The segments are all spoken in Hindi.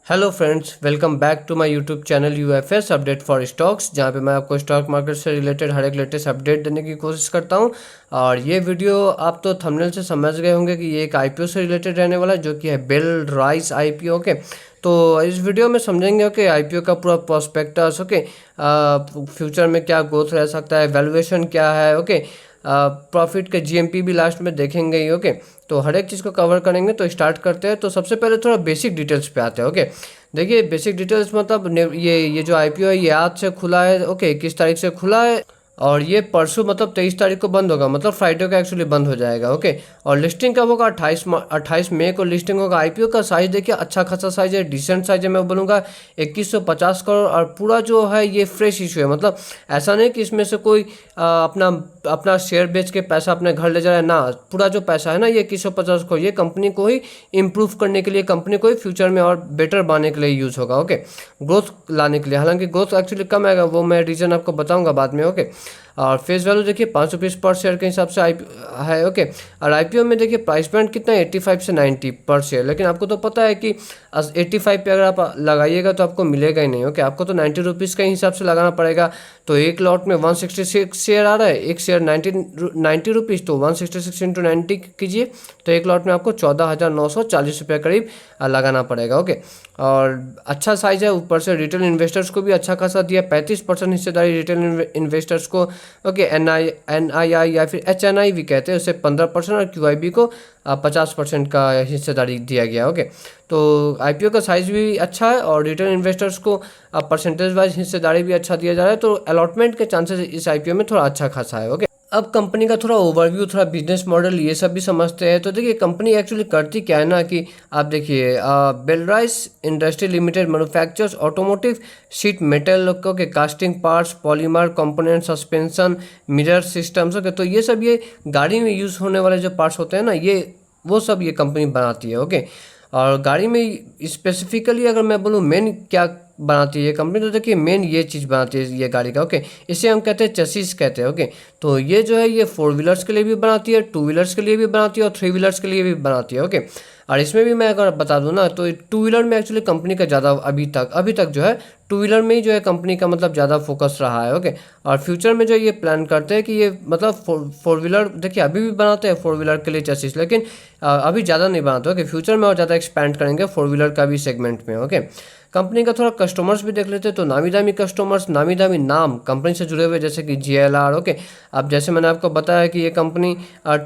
Hello friends, welcome back to my YouTube channel UFS update for stocks, जहां पे मैं आपको स्टॉक मार्केट से रिलेटेड हर एक लेटेस्ट अपडेट देने की कोशिश करता हूं। और ये वीडियो आप तो थंबनेल से समझ गए होंगे कि ये एक आईपीओ से रिलेटेड रहने वाला है, जो कि है बेल राइस आईपीओ। ओके, तो इस वीडियो में समझेंगे कि आईपीओ का पूरा प्रोस्पेक्टस, ओके, फ्यूचर में क्या ग्रोथ रह सकता है, वैल्यूएशन क्या है, ओके, प्रॉफिट के जीएमपी भी लास्ट में देखेंगे ही। ओके, तो हर एक चीज़ को कवर करेंगे। तो स्टार्ट करते हैं। तो सबसे पहले थोड़ा बेसिक डिटेल्स पे आते हैं। ओके, देखिए बेसिक डिटेल्स मतलब ये जो आईपीओ है ये आज से खुला है। ओके, 21 तारीख से खुला है और ये परसों मतलब 23 तारीख को बंद होगा, मतलब फ्राइडे को एक्चुअली बंद हो जाएगा। ओके, और लिस्टिंग कब होगा? 28 मई को लिस्टिंग होगा। आईपीओ का साइज देखिए, अच्छा खासा साइज है, डिसेंट साइज है, मैं बोलूँगा 2150 करोड़। और पूरा जो है ये फ्रेश इशू है, मतलब ऐसा नहीं कि इसमें से कोई अपना अपना शेयर बेच के पैसा अपने घर ले जा रहा है ना। पूरा जो पैसा है ना ये 2150 को ये कंपनी को ही इम्प्रूव करने के लिए, कंपनी को ही फ्यूचर में और बेटर बनाने के लिए यूज़ होगा। ओके, ग्रोथ लाने के लिए, हालांकि ग्रोथ एक्चुअली कम आएगा, वो मैं रीज़न आपको बताऊंगा बाद में। ओके, और फेस वैल्यू देखिए 5 रुपीज़ पर शेयर के हिसाब से है। ओके, और आईपीओ में देखिए प्राइस पॉइंट कितना है, 85 से 90 पर शेयर। लेकिन आपको तो पता है कि 85 पे अगर आप लगाइएगा तो आपको मिलेगा ही नहीं। ओके, आपको तो 90 रुपीज़ के हिसाब से लगाना पड़ेगा। तो एक लॉट में 166 शेयर आ रहा है, एक शेयर 90 रुपीज़, तो 166 इंटू 90 कीजिए, तो एक लॉट में आपको 14,940 रुपये करीब लगाना पड़ेगा। ओके, और अच्छा साइज है, ऊपर से रिटेल इन्वेस्टर्स को भी अच्छा खासा दिया, 35% हिस्सेदारी रिटेल इन्वेस्टर्स को। ओके, एनआई या फिर एचएनआई भी कहते हैं, उसे 15% और क्यूआईबी को 50% का हिस्सेदारी दिया गया। ओके, तो आईपीओ का साइज भी अच्छा है और रिटेल इन्वेस्टर्स को परसेंटेज वाइज हिस्सेदारी भी अच्छा दिया जा रहा है, तो अलॉटमेंट के चांसेस इस आईपीओ में थोड़ा अच्छा खासा है। ओके, अब कंपनी का थोड़ा ओवरव्यू, थोड़ा बिजनेस मॉडल ये सब भी समझते हैं। तो देखिए कंपनी एक्चुअली करती क्या है ना कि आप देखिए, Belrise industry limited manufactures automotive sheet metal के casting parts, polymer component, suspension, mirror systems. Okay, तो ये सब ये गाड़ी में यूज़ होने वाले जो पार्ट्स होते हैं ना, ये वो सब ये कंपनी बनाती है। ओके, और गाड़ी में स्पेसिफिकली अगर मैं बोलूँ मेन क्या बनाती है ये कंपनी, तो देखिए मेन ये चीज़ बनाती है ये गाड़ी का। ओके, इसे हम कहते हैं चसीस कहते हैं। ओके, तो ये जो है ये 4 व्हीलर्स के लिए भी बनाती है, 2 व्हीलर्स के लिए भी बनाती है और 3 व्हीलर्स के लिए भी बनाती है। ओके, और इसमें भी मैं अगर बता दूं ना, तो 2 व्हीलर में एक्चुअली कंपनी का ज़्यादा अभी तक जो है 2 व्हीलर में ही जो है कंपनी का मतलब ज़्यादा फोकस रहा है। ओके, और फ्यूचर में जो ये प्लान करते हैं कि ये मतलब 4 व्हीलर देखिए अभी भी बनाते हैं 4 व्हीलर के लिए चसीस, लेकिन अभी ज़्यादा नहीं बनाते। ओके, फ्यूचर में और ज़्यादा एक्सपैंड करेंगे 4 व्हीलर का भी सेगमेंट में। ओके, कंपनी का थोड़ा कस्टमर्स भी देख लेते हैं। तो नामी दामी कस्टमर्स, नामी दामी नाम कंपनी से जुड़े हुए, जैसे कि जीएलआर। ओके, अब जैसे मैंने आपको बताया कि ये कंपनी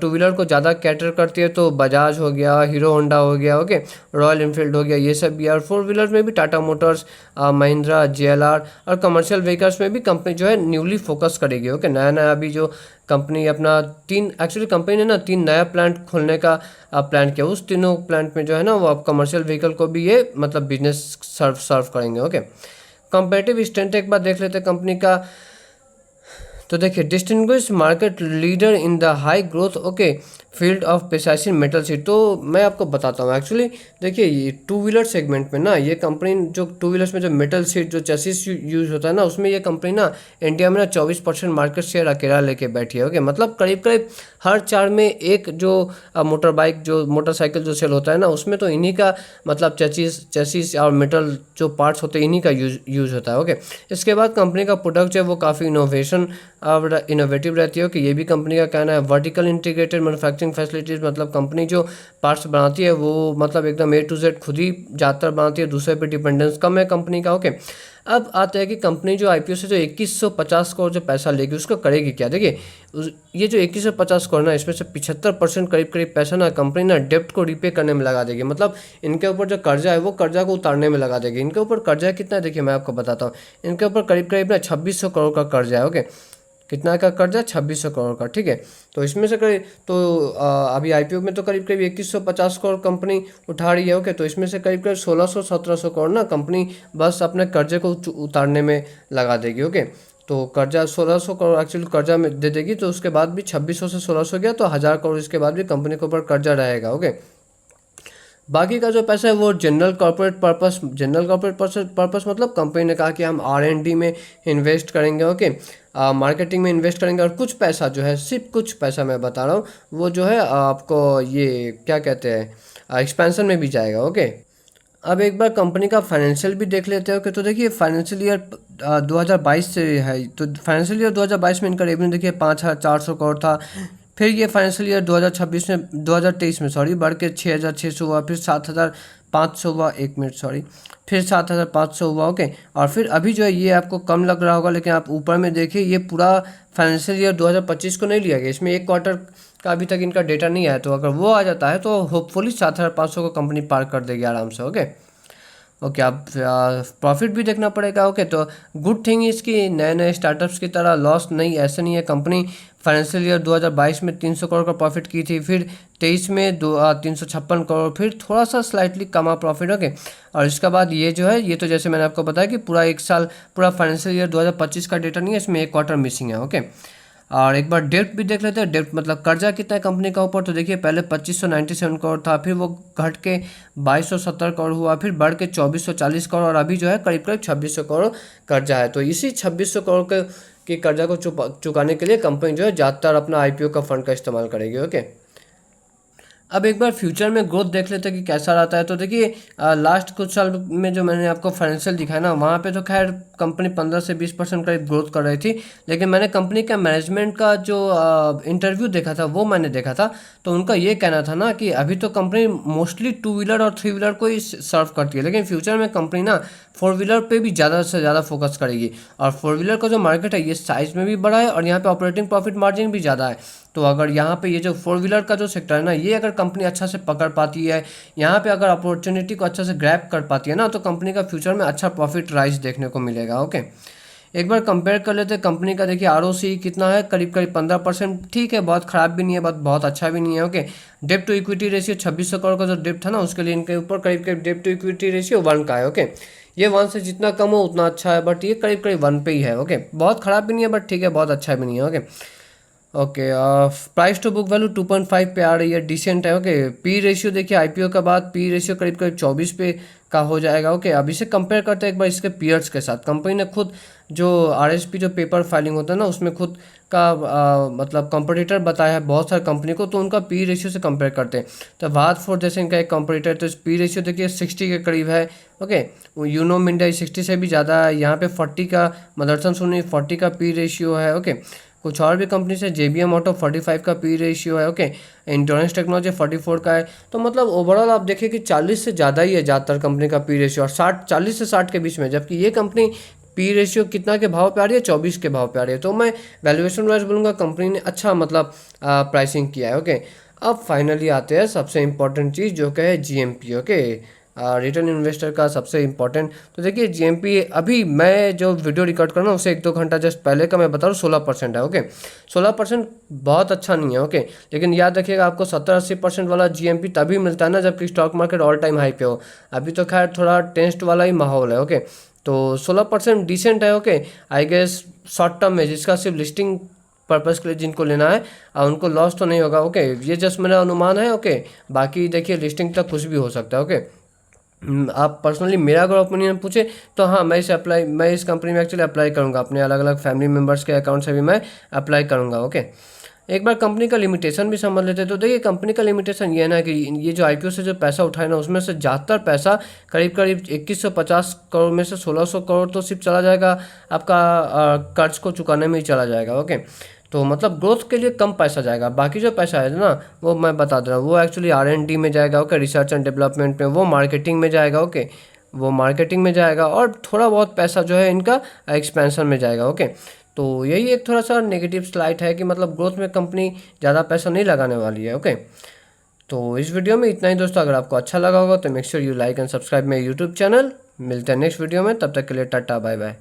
2 व्हीलर को ज़्यादा कैटर करती है, तो बजाज हो गया, हीरो होंडा हो गया, ओके, रॉयल इनफील्ड हो गया, ये सब भी। और 4 व्हीलर में भी टाटा मोटर्स, महिंद्रा, जीएलआर और कमर्शियल व्हीकल्स में भी कंपनी जो है न्यूली फोकस करेगी। ओके, नया नया अभी जो कंपनी अपना एक्चुअली कंपनी ने ना 3 नया प्लांट खोलने का प्लान किया, उस तीनों प्लांट में जो है ना वो आप कमर्शियल व्हीकल को भी ये मतलब बिजनेस सर्व करेंगे। ओके, कंपेटिटिव स्ट्रेंथ एक बार देख लेते हैं कंपनी का। तो देखिए, distinguish market leader in the high growth, okay, field of precision metal sheet. तो मैं आपको बताता हूँ एक्चुअली, देखिए ये 2 व्हीलर सेगमेंट में ना ये कंपनी जो 2 व्हीलर्स में जो मेटल शीट जो चेसिस यूज होता है ना, उसमें ये कंपनी ना इंडिया में ना 24% मार्केट शेयर अकेला लेके बैठी है। ओके, मतलब करीब करीब हर 4 में एक जो मोटर बाइक जो मोटरसाइकिल जो सेल होता है ना, उसमें तो इन्हीं का मतलब चेसिस और मेटल जो पार्ट्स होते हैं इन्हीं का यूज होता है। ओके, इसके बाद कंपनी का प्रोडक्ट जो है वो काफ़ी इनोवेटिव रहती है। कि ये भी कंपनी का कहना है। वर्टिकल इंटीग्रेटेड मैन्युफैक्चरिंग फैसिलिटीज़, मतलब कंपनी जो पार्ट्स बनाती है वो मतलब एकदम A to Z खुद ही ज़्यादातर बनाती है, दूसरे पे डिपेंडेंस कम है कंपनी का। ओके, अब आता है कि कंपनी जो आईपीओ से जो 2150 करोड़ जो पैसा लेगी उसको करेगी क्या। देखिए ये जो 2150 करोड़ ना, इसमें से 75% करीब करीब पैसा ना कंपनी ना डेप्ट को रीपे करने में लगा देगी, मतलब इनके ऊपर जो कर्जा है वो कर्जा को उतारने में लगा देगी। इनके ऊपर कर्जा कितना है देखिए मैं आपको बताता हूँ। इनके ऊपर करीब करीब ना 2600 करोड़ का कर्जा है। ओके, कितना का कर्जा? 2600 करोड़ का। ठीक है, तो इसमें से करीब तो अभी आईपीओ में तो करीब करीब 2150 करोड़ कंपनी उठा रही है। ओके, तो इसमें से करीब करीब 1600-1700 करोड़ ना कंपनी बस अपने कर्जे को उतारने में लगा देगी। ओके, तो कर्जा 1600 करोड़ एक्चुअली कर्जा में दे देगी, तो उसके बाद भी 2600 से 1600 गया तो 1000 करोड़ इसके बाद भी कंपनी के ऊपर कर्जा रहेगा। ओके, बाकी का जो पैसा है वो जनरल कॉर्पोरेट पर्पस मतलब कंपनी ने कहा कि हम R&D में इन्वेस्ट करेंगे। ओके, मार्केटिंग में इन्वेस्ट करेंगे, और कुछ पैसा जो है, सिर्फ कुछ पैसा मैं बता रहा हूँ, वो जो है आपको ये क्या कहते हैं एक्सपेंशन में भी जाएगा। ओके, अब एक बार कंपनी का फाइनेंशियल भी देख लेते हो कि तो देखिए फाइनेंशियल ईयर 2022 से है, तो फाइनेंशियल ईयर 2022 में इनका रेवेन्यू देखिए 5,400 करोड़ था। फिर ये फाइनेंशियल ईयर 2026 में 2023 में सॉरी बढ़ के 6,600 हुआ, फिर 7,500 हुआ, 1 मिनट सॉरी, फिर 7,500 हुआ। ओके, और फिर अभी जो है ये आपको कम लग रहा होगा, लेकिन आप ऊपर में देखिए ये पूरा फाइनेंशियल ईयर 2025 को नहीं लिया गया, इसमें एक क्वार्टर का अभी तक इनका डेटा नहीं आया। तो अगर वो आ जाता है तो होपफुली 7,500 को कंपनी पार कर देगी आराम से। ओके ओके, आप प्रॉफिट भी देखना पड़ेगा। ओके, तो गुड थिंग इसकी नए नए स्टार्टअप्स की तरह लॉस नहीं, ऐसा नहीं है। कंपनी फाइनेंशियल ईयर 2022 में 300 करोड़ का प्रॉफिट की थी, फिर 23 में 356 करोड़, फिर थोड़ा सा स्लाइटली कमा प्रॉफिट। ओके, और इसके बाद ये जो है, ये तो जैसे मैंने आपको बताया कि पूरा एक साल, पूरा फाइनेंशियल ईयर 2025 का डेटा नहीं है, इसमें एक क्वार्टर मिसिंग है। ओके, और एक बार डेप्ट भी देख लेते हैं। डेप्ट मतलब कर्जा कितना है कंपनी का ऊपर, तो देखिए पहले 2597 करोड़ था, फिर वो घट के 2270 करोड़ हुआ, फिर बढ़ के 2440 करोड़, और अभी जो है करीब करीब 2600 करोड़ कर्जा है। तो इसी 2600 करोड़ के कर्जा को चुकाने के लिए कंपनी जो है ज़्यादातर अपना IPO का फंड का इस्तेमाल करेगी। ओके, अब एक बार फ्यूचर में ग्रोथ देख लेते हैं कि कैसा रहता है। तो देखिए लास्ट कुछ साल में जो मैंने आपको फाइनेंशियल दिखाया ना, वहाँ पे तो खैर कंपनी 15 से 20% करीब ग्रोथ कर रही थी, लेकिन मैंने कंपनी का मैनेजमेंट का जो इंटरव्यू देखा था वो मैंने देखा था, तो उनका ये कहना था ना कि अभी तो कंपनी मोस्टली 2 व्हीलर और 3 व्हीलर को ही सर्व करती है, लेकिन फ्यूचर में कंपनी ना 4 व्हीलर पे भी ज़्यादा से ज़्यादा फोकस करेगी। और 4 व्हीलर का जो मार्केट है ये साइज़ में भी बड़ा है, और यहाँ पे ऑपरेटिंग प्रॉफिट मार्जिन भी ज़्यादा है। तो अगर यहाँ पे ये जो 4 व्हीलर का जो सेक्टर है ना, ये अगर कंपनी अच्छा से पकड़ पाती है, यहाँ पे अगर अपॉर्चुनिटी को अच्छा से ग्रैब कर पाती है ना, तो कंपनी का फ्यूचर में अच्छा प्रॉफिट राइज देखने को मिलेगा। ओके, एक बार कंपेयर कर लेते हैं कंपनी का। देखिए ROC कितना है, करीब करीब 15%, ठीक है, बहुत ख़राब भी नहीं है, बहुत अच्छा भी नहीं है। ओके, डेप्ट टू इक्विटी रेशियो 2600 करोड़ का जो डेप्ट था ना, उसके लिए इनके ऊपर करीब करीब डेप्ट टू इक्विटी रेशियो 1 का है। ओके, ये 1 से जितना कम हो उतना अच्छा है, बट ये करीब करीब 1 पे ही है। ओके, बहुत ख़राब भी नहीं है, बट ठीक है, बहुत अच्छा भी नहीं है। Okay okay, price to book value 2.5 पे आ रही है, डिसेंट है। ओके, पी रेशियो देखिए IPO के बाद पी रेशियो करीब करीब 24 पे का हो जाएगा। ओके, अब इसे कंपेयर करते हैं एक बार इसके पीयर्स के साथ। कंपनी ने खुद जो RSP जो पेपर फाइलिंग होता है ना, उसमें खुद का मतलब कंपटीटर बताया है बहुत सारे कंपनी को, तो उनका पी रेशियो से कंपेयर करते हैं। तो वाद फोर जैसे इनका एक कंपटीटर, तो पी रेशियो देखिए 60 के करीब है। ओके, यूनो मिंडा 60 से भी ज़्यादा है। यहाँ पे 40 का, मदरसन सोनी 40 का पी रेशियो है। ओके, कुछ और भी कंपनी से JBM ऑटो 45 का पी रेशियो है। ओके, इंश्योरेंस टेक्नोलॉजी 44 का है। तो मतलब ओवरऑल आप देखिए कि 40 से ज़्यादा ही है ज़्यादातर कंपनी का पी रेशियो, और 40 से 60 के बीच में, जबकि ये कंपनी पी रेशियो कितना के भाव पे आ रही है, 24 के भाव पे आ रही है। तो मैं वैल्यूएशन वाइज बोलूँगा कंपनी ने अच्छा मतलब प्राइसिंग किया है। ओके, अब फाइनली आते हैं सबसे इंपॉर्टेंट चीज़ जो कि है GMP। ओके, रिटर्न इन्वेस्टर का सबसे इंपॉर्टेंट। तो देखिए GMP अभी मैं जो वीडियो रिकॉर्ड कर रहा हूँ उससे 1-2 घंटा जस्ट पहले का मैं बता रहा हूँ 16% है। ओके, 16% बहुत अच्छा नहीं है। ओके, लेकिन याद रखिएगा आपको 70-80% वाला GMP तभी मिलता है ना जबकि stock market all time high पे हो। अभी तो खैर थोड़ा टेस्ट वाला ही माहौल है। ओके, तो 16% डिसेंट है। Okay, I guess short term में जिसका सिर्फ लिस्टिंग पर्पज़ के लिए जिनको लेना है उनको लॉस तो नहीं होगा। ओके, ये जस्ट मेरा अनुमान है। ओके, बाकी देखिए लिस्टिंग तक कुछ भी हो सकता है। ओके, आप पर्सनली मेरा अगर ओपिनियन पूछे तो हाँ, मैं इस कंपनी में एक्चुअली अप्लाई करूँगा, अपने अलग अलग फैमिली मेम्बर्स के अकाउंट से भी मैं अप्लाई करूँगा। ओके, एक बार कंपनी का लिमिटेशन भी समझ लेते हैं। तो देखिए कंपनी का लिमिटेशन ये है ना कि ये जो IPO से जो पैसा उठाए ना, उसमें से ज़्यादातर पैसा करीब करीब 2150 करोड़ में से 1600 करोड़ तो सिर्फ चला जाएगा आपका कर्ज को चुकाने में ही चला जाएगा। ओके, तो मतलब ग्रोथ के लिए कम पैसा जाएगा, बाकी जो पैसा है ना वो मैं बता दे रहा हूँ, वो एक्चुअली R&D में जाएगा। ओके, रिसर्च एंड डेवलपमेंट में, वो मार्केटिंग में जाएगा। ओके, वो मार्केटिंग में जाएगा, और थोड़ा बहुत पैसा जो है इनका एक्सपेंशन में जाएगा। ओके, तो यही एक थोड़ा सा नेगेटिव स्लाइड है कि मतलब ग्रोथ में कंपनी ज़्यादा पैसा नहीं लगाने वाली है। ओके, तो इस वीडियो में इतना ही दोस्तों। अगर आपको अच्छा लगा होगा तो make sure you like and subscribe मेरे यूट्यूब चैनल। मिलते हैं नेक्स्ट वीडियो में, तब तक के लिए टाटा बाय बाय।